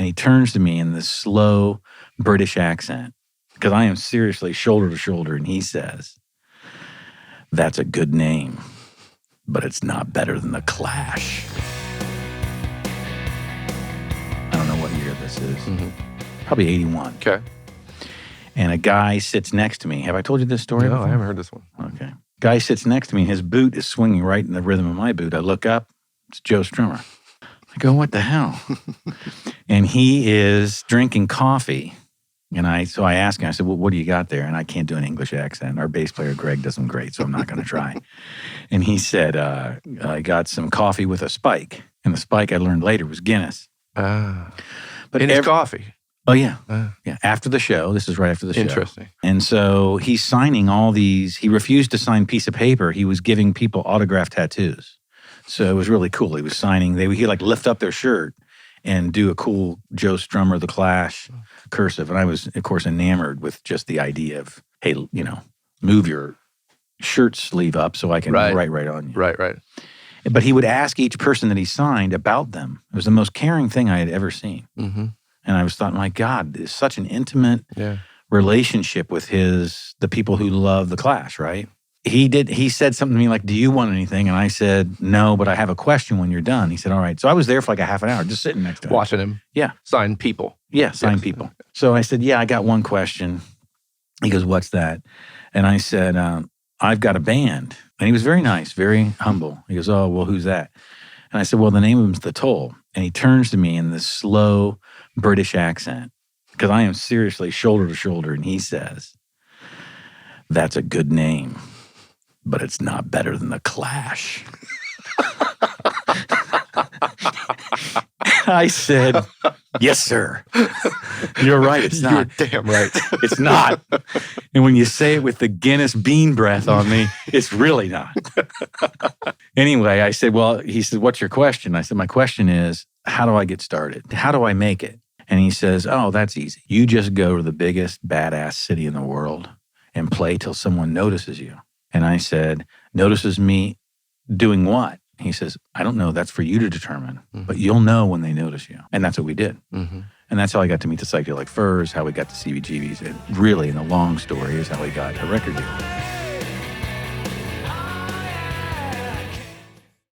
he turns to me in this slow British accent, because I am seriously shoulder to shoulder, and he says, "That's a good name, but it's not better than The Clash." I don't know what year this is. Probably 81. Okay. And a guy sits next to me. Have I told you this story No, before? I haven't heard this one. Okay. Guy sits next to me, and his boot is swinging right in the rhythm of my boot. I look up. It's Joe Strummer. I go, what the hell? And he is drinking coffee. And so I asked him, I said, well, what do you got there? And I can't do an English accent. Our bass player, Greg, does them great, so I'm not going to try. And he said, I got some coffee with a spike. And the spike, I learned later, was Guinness. But in his coffee? Oh, yeah. Yeah. After the show. This is right after the show. Interesting. And so he's signing all these. He refused to sign a piece of paper. He was giving people autographed tattoos. So it was really cool. He was signing. He'd like lift up their shirt and do a cool Joe Strummer, The Clash cursive. And I was, of course, enamored with just the idea of, hey, move your shirt sleeve up so I can write right on you. Right. But he would ask each person that he signed about them. It was the most caring thing I had ever seen. And I was thought, my God, it's such an intimate relationship with the people who love The Clash, right? He said something to me like, do you want anything? And I said, no, but I have a question when you're done. He said, all right. So I was there for like a half an hour, just sitting next to him. Watching him. Yeah. Sign people. Yeah, sign people. So I said, yeah, I got one question. He goes, what's that? And I said, I've got a band. And he was very nice, very humble. He goes, oh, well, who's that? And I said, well, the name of him's The Toll. And he turns to me in this slow British accent, because I am seriously shoulder to shoulder, and he says, that's a good name, but it's not better than The Clash. I said, yes, sir. You're right, it's not. You're damn right. It's not. And when you say it with the Guinness bean breath on me, it's really not. Anyway, I said, well, he said, what's your question? I said, my question is, how do I get started? How do I make it? And he says, oh, that's easy. You just go to the biggest badass city in the world and play till someone notices you. And I said, notices me doing what? He says, I don't know. That's for you to determine. But you'll know when they notice you. And that's what we did. And that's how I got to meet the Psychedelic Furs, how we got to CBGBs. And really, in the long story, is how we got a record deal.